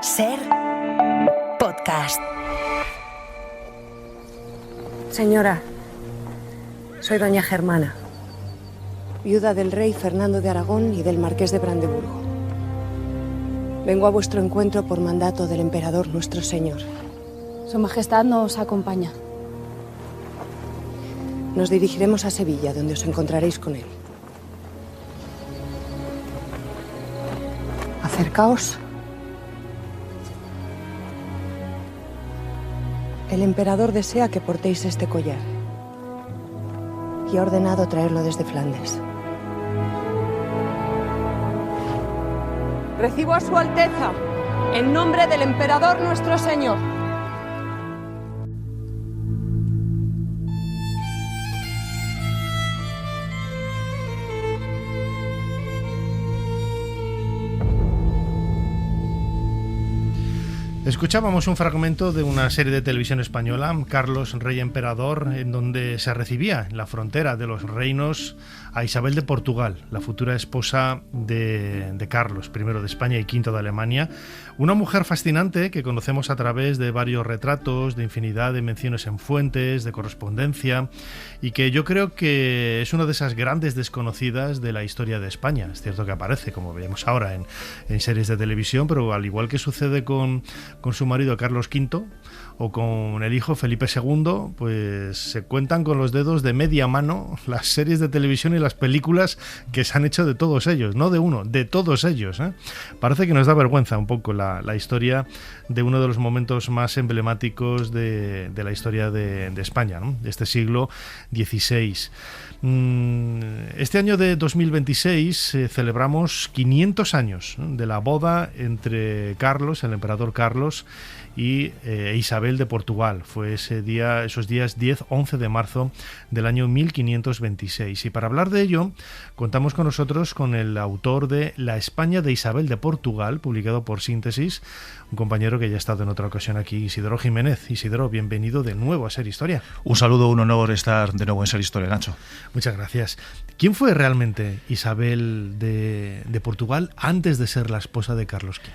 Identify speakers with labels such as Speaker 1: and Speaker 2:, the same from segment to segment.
Speaker 1: SER Podcast.
Speaker 2: Señora, soy doña Germana, viuda del rey Fernando de Aragón y del marqués de Brandeburgo. Vengo a vuestro encuentro por mandato del emperador nuestro señor.
Speaker 3: Su Majestad nos acompaña.
Speaker 2: Nos dirigiremos a Sevilla, donde os encontraréis con él. Acercaos. El emperador desea que portéis este collar y ha ordenado traerlo desde Flandes. Recibo a su Alteza, en nombre del emperador nuestro señor.
Speaker 4: Escuchábamos un fragmento de una serie de televisión española, Carlos, Rey Emperador, en donde se recibía en la frontera de los reinos a Isabel de Portugal, la futura esposa de Carlos, primero de España y quinto de Alemania. Una mujer fascinante que conocemos a través de varios retratos, de infinidad de menciones en fuentes, de correspondencia, y que yo creo que es una de esas grandes desconocidas de la historia de España. Es cierto que aparece, como vemos ahora, en series de televisión, pero al igual que sucede con su marido Carlos V o con el hijo Felipe II, pues se cuentan con los dedos de media mano las series de televisión y las películas que se han hecho de todos ellos, no de uno, de todos ellos, ¿eh? Parece que nos da vergüenza un poco la historia de uno de los momentos más emblemáticos de la historia de España, ¿no? De este siglo XVI. Este año de 2026 celebramos 500 años, ¿no?, de la boda entre Carlos, el emperador Carlos, y Isabel de Portugal. Fue esos días 10-11 de marzo del año 1526. Y para hablar de ello, contamos con nosotros con el autor de La España de Isabel de Portugal, publicado por Síntesis, un compañero que ya ha estado en otra ocasión aquí, Isidoro Jiménez. Isidoro, bienvenido de nuevo a Ser Historia.
Speaker 5: Un saludo, un honor estar de nuevo en Ser Historia, Nacho.
Speaker 4: Muchas gracias. ¿Quién fue realmente Isabel de Portugal antes de ser la esposa de Carlos V?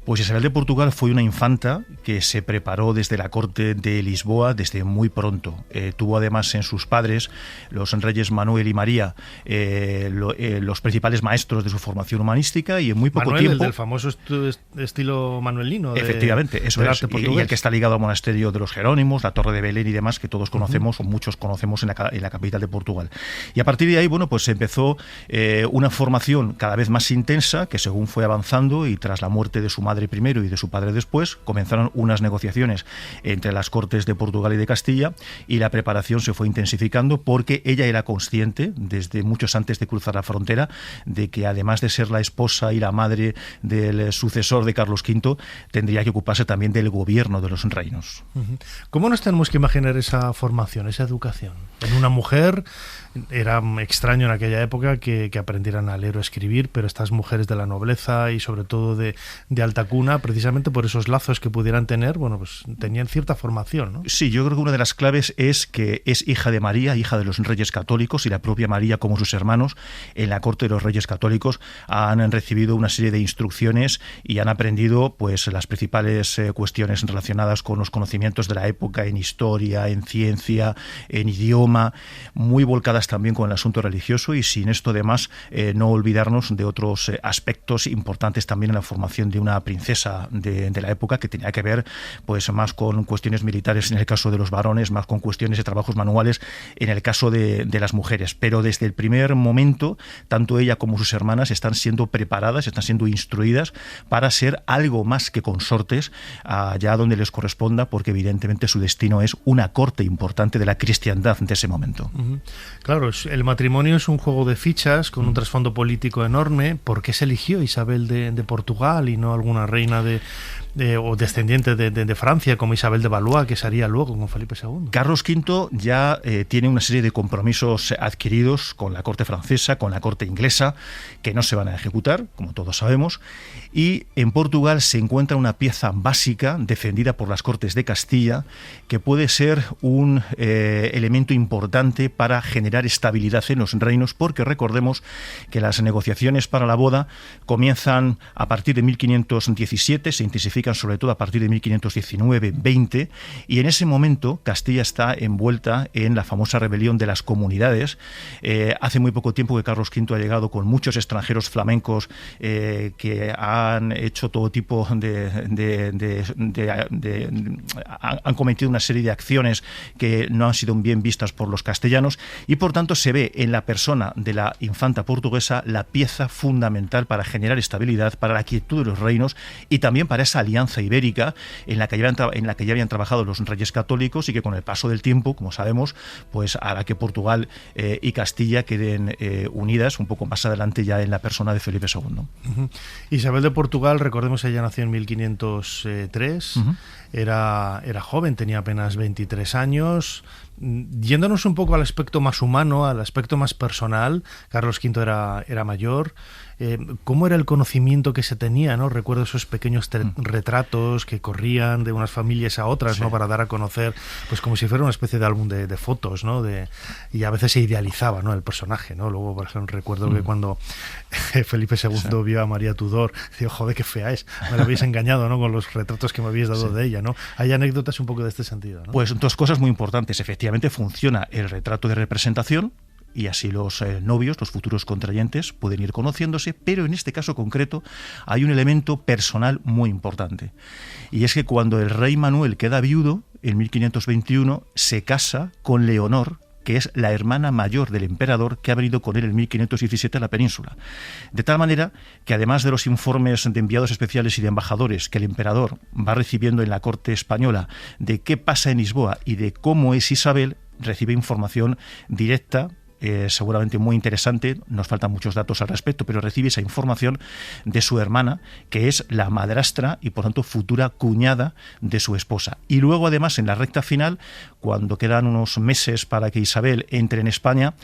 Speaker 5: Pues Isabel de Portugal fue una infanta que se preparó desde la corte de Lisboa desde muy pronto. Tuvo además en sus padres, los reyes Manuel y María, los principales maestros de su formación humanística, y en muy poco tiempo...
Speaker 4: El del famoso estilo manuelino.
Speaker 5: Efectivamente, eso es. Y el que está ligado al monasterio de los Jerónimos, la Torre de Belén y demás, que todos conocemos, o muchos conocemos en la capital de Portugal. Y a partir de ahí, bueno, pues empezó una formación cada vez más intensa, que según fue avanzando, y tras la muerte de su madre primero y de su padre después, comenzaron unas negociaciones entre las cortes de Portugal y de Castilla, y la preparación se fue intensificando porque ella era consciente, desde muchos antes de cruzar la frontera, de que además de ser la esposa y la madre del sucesor de Carlos V, tendría que ocuparse también del gobierno de los reinos.
Speaker 4: ¿Cómo nos tenemos que imaginar esa formación, esa educación? En una mujer era extraño en aquella época que aprendieran a leer o escribir, pero estas mujeres de la nobleza y sobre todo de alta cuna, precisamente por esos lazos que pudieran tener, bueno, pues tenían cierta formación, ¿no?
Speaker 5: Sí, yo creo que una de las claves es que es hija de María, hija de los reyes católicos, y la propia María, como sus hermanos, en la corte de los reyes católicos, han recibido una serie de instrucciones y han aprendido pues las principales cuestiones relacionadas con los conocimientos de la época en historia, en ciencia, en idioma, muy volcadas también con el asunto religioso, y sin esto además no olvidarnos de otros aspectos importantes también en la formación de una princesa de la época, que tenía que ver pues más con cuestiones militares en el caso de los varones, más con cuestiones de trabajos manuales en el caso de las mujeres. Pero desde el primer momento, tanto ella como sus hermanas están siendo preparadas, están siendo instruidas para ser algo más que consortes allá donde les corresponda, porque evidentemente su destino es una corte importante de la cristiandad de ese momento.
Speaker 4: Claro, el matrimonio es un juego de fichas con un trasfondo político enorme. ¿Por qué se eligió Isabel de Portugal y no alguna reina o descendiente de Francia como Isabel de Valois, que se haría luego con Felipe II?
Speaker 5: Carlos V ya tiene una serie de compromisos adquiridos con la corte francesa, con la corte inglesa, que no se van a ejecutar, como todos sabemos, y en Portugal se encuentra una pieza básica defendida por las Cortes de Castilla, que puede ser un elemento importante para generar estabilidad en los reinos, porque recordemos que las negociaciones para la boda comienzan a partir de 1517, se intensifican publican sobre todo a partir de 1519-20, y en ese momento Castilla está envuelta en la famosa rebelión de las comunidades. Hace muy poco tiempo que Carlos V ha llegado con muchos extranjeros flamencos que han hecho todo tipo han cometido una serie de acciones que no han sido bien vistas por los castellanos, y por tanto se ve en la persona de la infanta portuguesa la pieza fundamental para generar estabilidad, para la quietud de los reinos y también para esa alianza ibérica en la que ya habían trabajado los reyes católicos, y que con el paso del tiempo, como sabemos, pues hará que Portugal y Castilla queden unidas un poco más adelante ya en la persona de Felipe II.
Speaker 4: Isabel de Portugal, recordemos, ella nació en 1503, era joven, tenía apenas 23 años. Yéndonos un poco al aspecto más humano, al aspecto más personal, Carlos V era mayor. ¿Cómo era el conocimiento que se tenía, ¿no? Recuerdo esos pequeños retratos que corrían de unas familias a otras, sí, ¿no? Para dar a conocer, pues como si fuera una especie de álbum de fotos, ¿no? Y a veces se idealizaba, ¿no? El personaje, ¿no? Luego, por ejemplo, recuerdo que cuando Felipe II vio a María Tudor, dijo, joder, qué fea es, me la habéis engañado, ¿no? Con los retratos que me habéis dado de ella, ¿no? Hay anécdotas un poco de este sentido, ¿no?
Speaker 5: Pues dos cosas muy importantes. Efectivamente funciona el retrato de representación, y así los novios, los futuros contrayentes, pueden ir conociéndose, pero en este caso concreto hay un elemento personal muy importante, y es que cuando el rey Manuel queda viudo, en 1521, se casa con Leonor, que es la hermana mayor del emperador, que ha venido con él en 1517 a la península. De tal manera que, además de los informes de enviados especiales y de embajadores que el emperador va recibiendo en la corte española de qué pasa en Lisboa y de cómo es Isabel, recibe información directa, seguramente muy interesante, nos faltan muchos datos al respecto, pero recibe esa información de su hermana, que es la madrastra y por tanto futura cuñada de su esposa. Y luego, además, en la recta final, cuando quedan unos meses para que Isabel entre en España,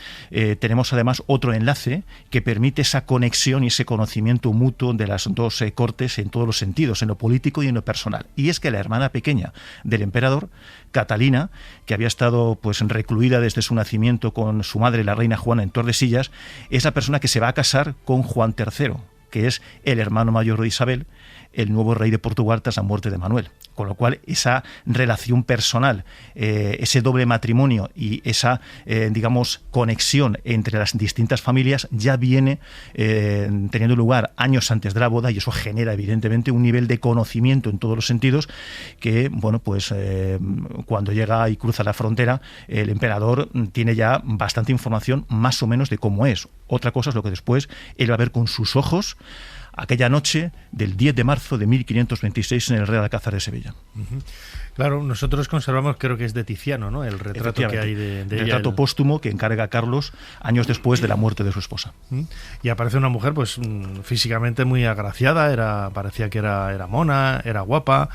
Speaker 5: tenemos además otro enlace que permite esa conexión y ese conocimiento mutuo de las dos cortes en todos los sentidos, en lo político y en lo personal. Y es que la hermana pequeña del emperador, Catalina, que había estado pues recluida desde su nacimiento con su madre, la reina Juana, en Tordesillas, es la persona que se va a casar con Juan III, que es el hermano mayor de Isabel, el nuevo rey de Portugal tras la muerte de Manuel. Con lo cual, esa relación personal, ese doble matrimonio y esa, digamos, conexión entre las distintas familias ya viene teniendo lugar años antes de la boda, y eso genera, evidentemente, un nivel de conocimiento en todos los sentidos que, bueno, pues cuando llega y cruza la frontera, el emperador tiene ya bastante información más o menos de cómo es. Otra cosa es lo que después él va a ver con sus ojos aquella noche del 10 de marzo de 1526 en el Real Alcázar de Sevilla.
Speaker 4: Claro, nosotros conservamos, creo que es de Tiziano, ¿no? El retrato que hay de ella. El
Speaker 5: retrato póstumo que encarga Carlos años después de la muerte de su esposa.
Speaker 4: Y aparece una mujer, pues físicamente muy agraciada, parecía que era mona, era guapa,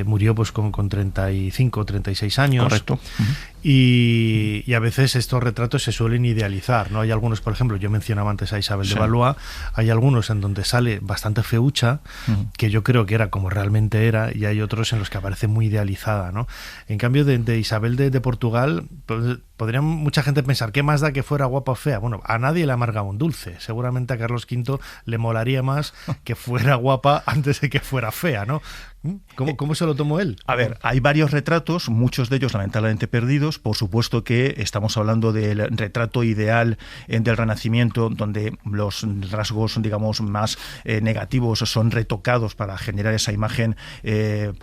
Speaker 4: murió pues con 35, 36 años.
Speaker 5: Correcto.
Speaker 4: Y a veces estos retratos se suelen idealizar, ¿no? Hay algunos, por ejemplo, yo mencionaba antes a Isabel de Valois, hay algunos en donde sale bastante feucha, que yo creo que era como realmente era, y hay otros en los que aparece muy idealizada, ¿no? En cambio, de Isabel de Portugal, pues, podría mucha gente pensar, ¿qué más da que fuera guapa o fea? Bueno, a nadie le amarga un dulce. Seguramente a Carlos V le molaría más que fuera guapa antes de que fuera fea, ¿no? ¿Cómo se lo tomó él?
Speaker 5: A ver, hay varios retratos, muchos de ellos lamentablemente perdidos. Por supuesto que estamos hablando del retrato ideal del Renacimiento, donde los rasgos, digamos, más negativos son retocados para generar esa imagen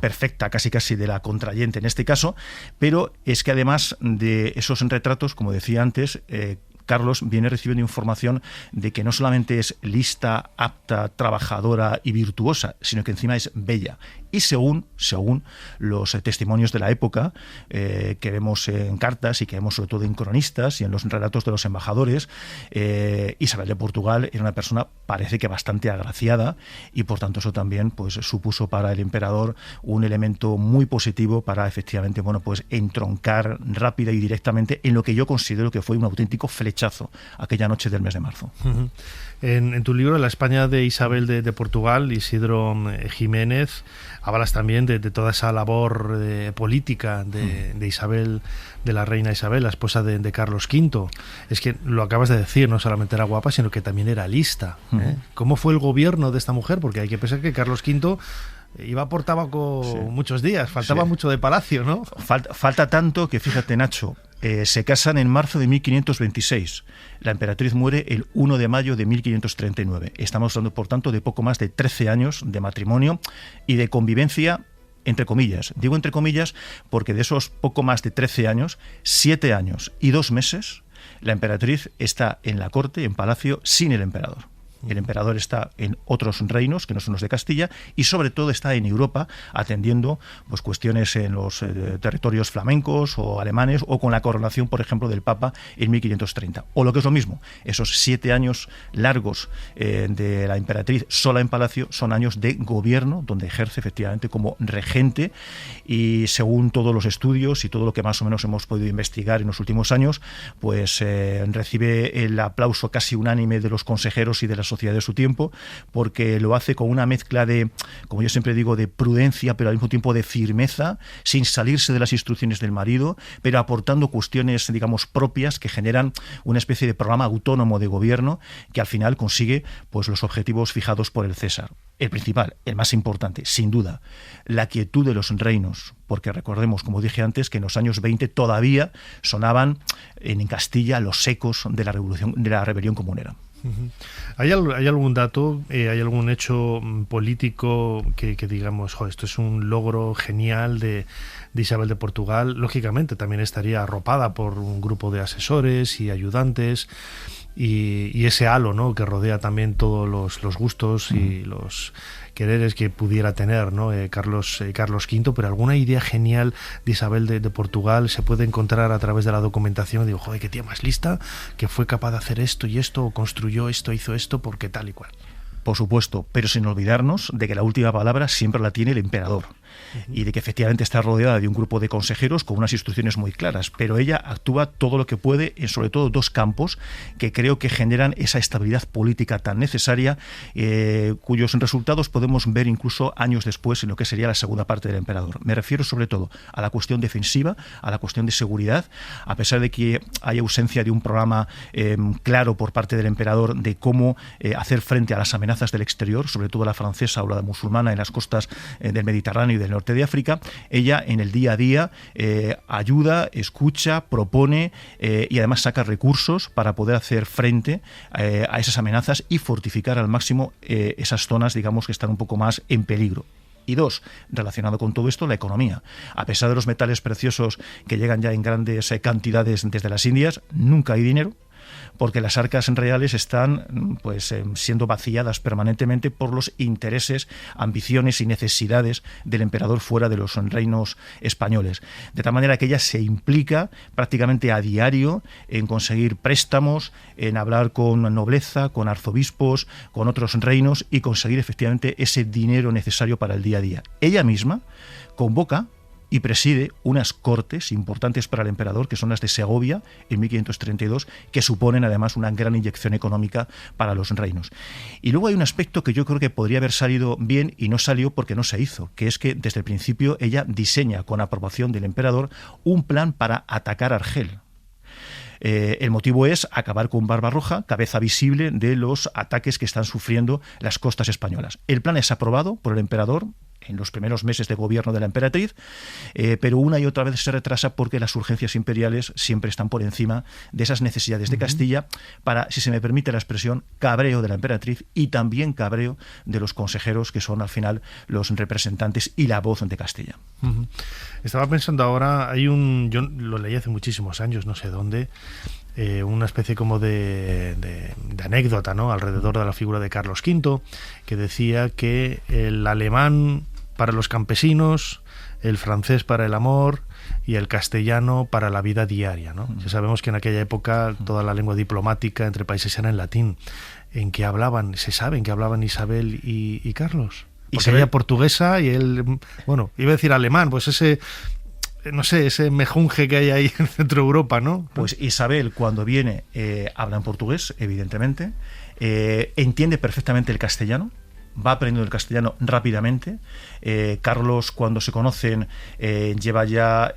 Speaker 5: perfecta, casi de la contrayente en este caso. Pero es que además de esos retratos, como decía antes, Carlos viene recibiendo información de que no solamente es lista, apta, trabajadora y virtuosa, sino que encima es bella. Y según los testimonios de la época, que vemos en cartas y que vemos sobre todo en cronistas y en los relatos de los embajadores, Isabel de Portugal era una persona, parece que bastante agraciada, y por tanto eso también pues supuso para el emperador un elemento muy positivo para efectivamente, bueno, pues entroncar rápida y directamente en lo que yo considero que fue un auténtico flechazo aquella noche del mes de marzo.
Speaker 4: En tu libro, La España de Isabel de Portugal, Isidro Jiménez, hablas también de toda esa labor política de Isabel, de la reina Isabel, la esposa de Carlos V. Es que lo acabas de decir, no solamente era guapa, sino que también era lista. ¿Cómo fue el gobierno de esta mujer? Porque hay que pensar que Carlos V iba por tabaco muchos días, faltaba mucho de palacio, ¿no?
Speaker 5: Falta tanto que, fíjate, Nacho, se casan en marzo de 1526. La emperatriz muere el 1 de mayo de 1539. Estamos hablando, por tanto, de poco más de 13 años de matrimonio y de convivencia, entre comillas. Digo entre comillas porque de esos poco más de 13 años, 7 años y 2 meses, la emperatriz está en la corte, en palacio, sin el emperador. El emperador está en otros reinos que no son los de Castilla y sobre todo está en Europa atendiendo pues cuestiones en los territorios flamencos o alemanes o con la coronación, por ejemplo, del Papa en 1530. O lo que es lo mismo, esos 7 años largos de la emperatriz sola en palacio son años de gobierno donde ejerce efectivamente como regente y según todos los estudios y todo lo que más o menos hemos podido investigar en los últimos años, pues recibe el aplauso casi unánime de los consejeros y de la sociedad de su tiempo, porque lo hace con una mezcla de, como yo siempre digo, de prudencia, pero al mismo tiempo de firmeza, sin salirse de las instrucciones del marido, pero aportando cuestiones, digamos, propias que generan una especie de programa autónomo de gobierno que al final consigue pues los objetivos fijados por el César. El principal, el más importante, sin duda, la quietud de los reinos, porque recordemos, como dije antes, que en los años 20 todavía sonaban en Castilla los ecos de la revolución, de la rebelión comunera.
Speaker 4: ¿Hay algún dato, hay algún hecho político que digamos, esto es un logro genial de Isabel de Portugal? Lógicamente también estaría arropada por un grupo de asesores y ayudantes y ese halo, ¿no?, que rodea también todos los gustos y los quereres que pudiera tener, ¿no?, Carlos V, pero alguna idea genial de Isabel de Portugal se puede encontrar a través de la documentación. Digo, joder, qué tía más lista, que fue capaz de hacer esto y esto, o construyó esto, hizo esto, porque tal y cual.
Speaker 5: Por supuesto, pero sin olvidarnos de que la última palabra siempre la tiene el emperador y de que efectivamente está rodeada de un grupo de consejeros con unas instrucciones muy claras, pero ella actúa todo lo que puede en sobre todo 2 campos que creo que generan esa estabilidad política tan necesaria, cuyos resultados podemos ver incluso años después en lo que sería la segunda parte del emperador. Me refiero sobre todo a la cuestión defensiva, a la cuestión de seguridad, a pesar de que hay ausencia de un programa claro por parte del emperador de cómo hacer frente a las amenazas del exterior, sobre todo la francesa o la musulmana en las costas del Mediterráneo y del norte de África. Ella en el día a día ayuda, escucha, propone y además saca recursos para poder hacer frente a esas amenazas y fortificar al máximo esas zonas, digamos, que están un poco más en peligro. Y 2, relacionado con todo esto, la economía. A pesar de los metales preciosos que llegan ya en grandes cantidades desde las Indias, nunca hay dinero, porque las arcas reales están pues siendo vaciadas permanentemente por los intereses, ambiciones y necesidades del emperador fuera de los reinos españoles. De tal manera que ella se implica prácticamente a diario en conseguir préstamos, en hablar con nobleza, con arzobispos, con otros reinos y conseguir efectivamente ese dinero necesario para el día a día. Ella misma convoca y preside unas cortes importantes para el emperador, que son las de Segovia en 1532, que suponen además una gran inyección económica para los reinos. Y luego hay un aspecto que yo creo que podría haber salido bien y no salió porque no se hizo, que es que desde el principio ella diseña, con aprobación del emperador, un plan para atacar Argel. El motivo es acabar con Barbarroja, cabeza visible de los ataques que están sufriendo las costas españolas. El plan es aprobado por el emperador en los primeros meses de gobierno de la emperatriz, pero una y otra vez se retrasa porque las urgencias imperiales siempre están por encima de esas necesidades de Castilla para, si se me permite la expresión, cabreo de la emperatriz y también cabreo de los consejeros, que son al final los representantes y la voz de Castilla.
Speaker 4: Estaba pensando ahora, yo lo leí hace muchísimos años, no sé dónde, una especie como de anécdota, ¿no?, alrededor de la figura de Carlos V, que decía que el alemán para los campesinos, el francés para el amor y el castellano para la vida diaria, ¿no? Ya sabemos que en aquella época toda la lengua diplomática entre países era en latín. ¿En qué hablaban? ¿Se sabe en qué hablaban Isabel y Carlos? Porque
Speaker 5: Isabel,
Speaker 4: ella portuguesa y él, bueno, iba a decir alemán, pues ese, no sé, ese mejunje que hay ahí en Centro Europa, ¿no?
Speaker 5: Pues Isabel, cuando viene, habla en portugués, evidentemente, entiende perfectamente el castellano, va aprendiendo el castellano rápidamente. Carlos, cuando se conocen, lleva ya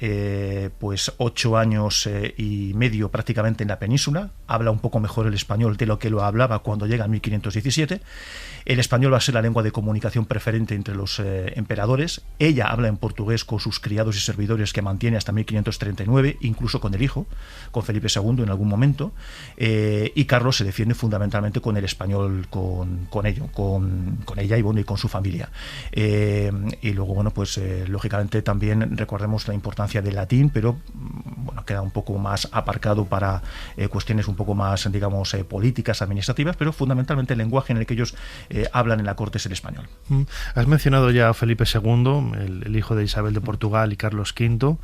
Speaker 5: pues 8 años y medio prácticamente en la península, habla un poco mejor el español de lo que lo hablaba cuando llega en 1517. El español va a ser la lengua de comunicación preferente entre los emperadores. Ella habla en portugués con sus criados y servidores que mantiene hasta 1539, incluso con el hijo, con Felipe II en algún momento, y Carlos se defiende fundamentalmente con el español, con ella y, bueno, y con su familia. Y luego, bueno, pues lógicamente también recordemos la importancia del latín, pero bueno, queda un poco más aparcado para cuestiones un poco más, digamos, políticas, administrativas, pero fundamentalmente el lenguaje en el que ellos hablan en la corte es el español.
Speaker 4: Has mencionado ya a Felipe II, el hijo de Isabel de Portugal, y Carlos V.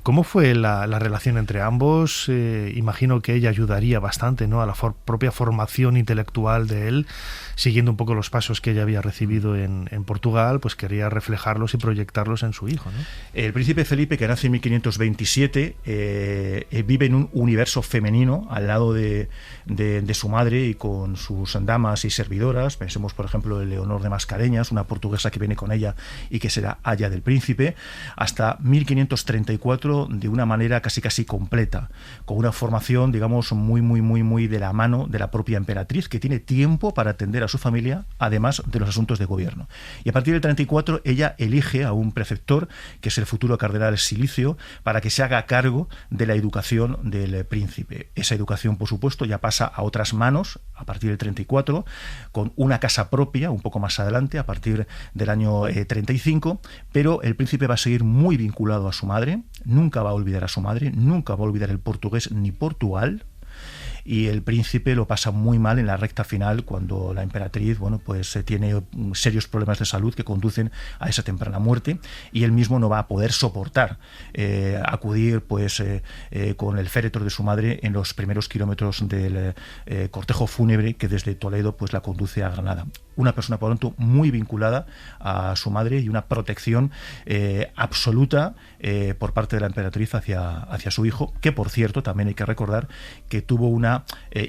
Speaker 4: ¿Cómo fue la relación entre ambos? Imagino que ella ayudaría bastante, ¿no?, a la propia formación intelectual de él, siguiendo un poco los pasos que ella había recibido en Portugal, pues quería reflejarlos y proyectarlos en su hijo, ¿no?
Speaker 5: El príncipe Felipe, que nace en 1527, vive en un universo femenino al lado de su madre y con sus damas y servidoras. Pensemos, por ejemplo, en Leonor de Mascareñas, una portuguesa que viene con ella y que será aya del príncipe, hasta 1534 de una manera casi completa, con una formación, digamos, muy de la mano de la propia emperatriz, que tiene tiempo para atender a su familia, además de los asuntos de gobierno. Y a partir del 34 ella elige a un preceptor, que es el futuro cardenal Silicio, para que se haga cargo de la educación del príncipe. Esa educación, por supuesto, ya pasa a otras manos a partir del 34, con una casa propia un poco más adelante, a partir del año 35, pero el príncipe va a seguir muy vinculado a su madre, nunca va a olvidar a su madre, nunca va a olvidar el portugués ni Portugal. Y el príncipe lo pasa muy mal en la recta final, cuando la emperatriz, bueno, pues tiene serios problemas de salud que conducen a esa temprana muerte, y él mismo no va a poder soportar acudir pues con el féretro de su madre en los primeros kilómetros del cortejo fúnebre que desde Toledo pues la conduce a Granada. Una persona, por lo tanto, muy vinculada a su madre y una protección absoluta por parte de la emperatriz hacia su hijo, que, por cierto, también hay que recordar que tuvo una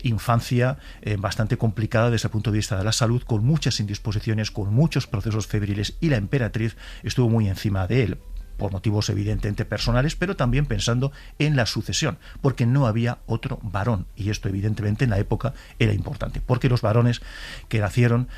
Speaker 5: infancia bastante complicada desde el punto de vista de la salud, con muchas indisposiciones, con muchos procesos febriles, y la emperatriz estuvo muy encima de él, por motivos evidentemente personales, pero también pensando en la sucesión, porque no había otro varón, y esto evidentemente en la época era importante, porque los varones que nacieron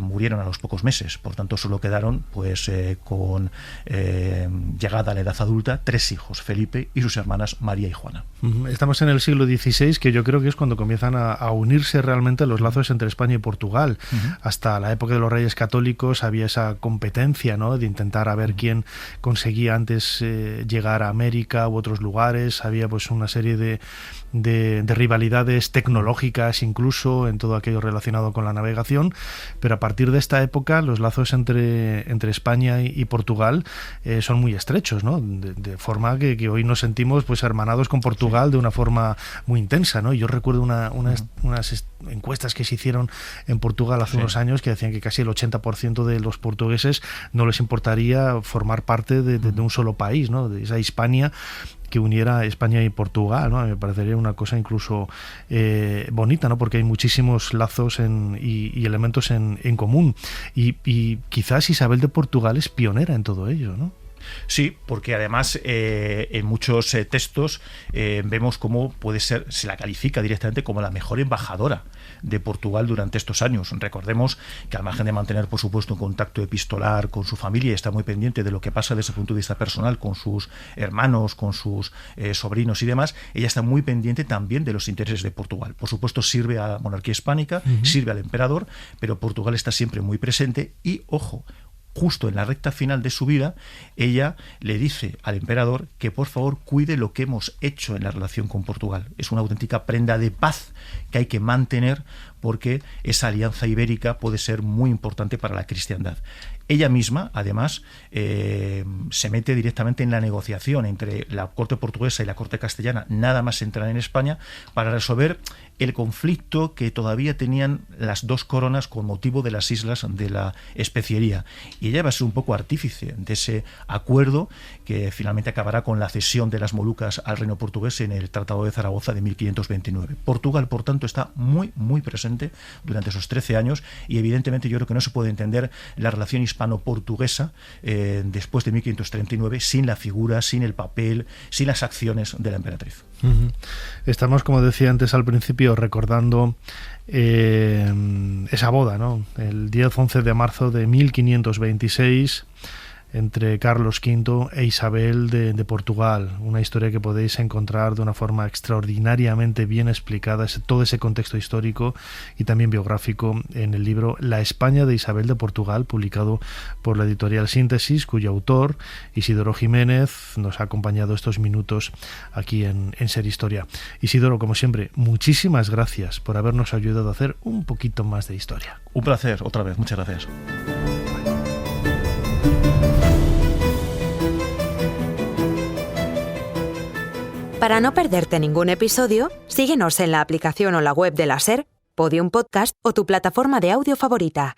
Speaker 5: murieron a los pocos meses, por tanto solo quedaron pues con llegada a la edad adulta 3 hijos, Felipe y sus hermanas María y Juana.
Speaker 4: Estamos en el siglo XVI, que yo creo que es cuando comienzan a unirse realmente los lazos entre España y Portugal. Hasta la época de los Reyes Católicos había esa competencia, ¿no?, de intentar a ver quién conseguía antes llegar a América u otros lugares. Había pues una serie de rivalidades tecnológicas, incluso en todo aquello relacionado con la navegación, pero a partir de esta época los lazos entre España y Portugal son muy estrechos, ¿no?, de forma que hoy nos sentimos pues hermanados con Portugal de una forma muy intensa, ¿no? Yo recuerdo unas encuestas que se hicieron en Portugal hace unos años, que decían que casi el 80% de los portugueses no les importaría formar parte de un solo país, ¿no?, de esa Hispania que uniera España y Portugal, ¿no? Me parecería una cosa incluso bonita, ¿no?, porque hay muchísimos lazos y elementos en común, y quizás Isabel de Portugal es pionera en todo ello, ¿no?
Speaker 5: Sí, porque además en muchos textos vemos cómo puede ser, se la califica directamente como la mejor embajadora de Portugal durante estos años. Recordemos que, al margen de mantener, por supuesto, un contacto epistolar con su familia, y está muy pendiente de lo que pasa desde el punto de vista personal con sus hermanos, con sus sobrinos y demás, ella está muy pendiente también de los intereses de Portugal. Por supuesto, sirve a la monarquía hispánica, sirve al emperador, pero Portugal está siempre muy presente. Y, ojo, justo en la recta final de su vida, ella le dice al emperador que por favor cuide lo que hemos hecho en la relación con Portugal. Es una auténtica prenda de paz que hay que mantener, porque esa alianza ibérica puede ser muy importante para la cristiandad. Ella misma, además, se mete directamente en la negociación entre la corte portuguesa y la corte castellana, nada más entrar en España, para resolver el conflicto que todavía tenían las dos coronas con motivo de las islas de la especiería. Y ella va a ser un poco artífice de ese acuerdo que finalmente acabará con la cesión de las Molucas al reino portugués en el Tratado de Zaragoza de 1529. Portugal, por tanto, está muy presente presidente durante esos 13 años, y evidentemente yo creo que no se puede entender la relación hispano-portuguesa después de 1539 sin la figura, sin el papel, sin las acciones de la emperatriz.
Speaker 4: Estamos, como decía antes al principio, recordando esa boda, ¿no? El 10-11 de marzo de 1526 entre Carlos V e Isabel de Portugal, una historia que podéis encontrar de una forma extraordinariamente bien explicada, todo ese contexto histórico y también biográfico en el libro La España de Isabel de Portugal, publicado por la editorial Síntesis, cuyo autor, Isidoro Jiménez, nos ha acompañado estos minutos aquí en Ser Historia. Isidoro, como siempre, muchísimas gracias por habernos ayudado a hacer un poquito más de historia.
Speaker 5: Un placer, otra vez, muchas gracias.
Speaker 1: Para no perderte ningún episodio, síguenos en la aplicación o la web de la SER, Podium Podcast o tu plataforma de audio favorita.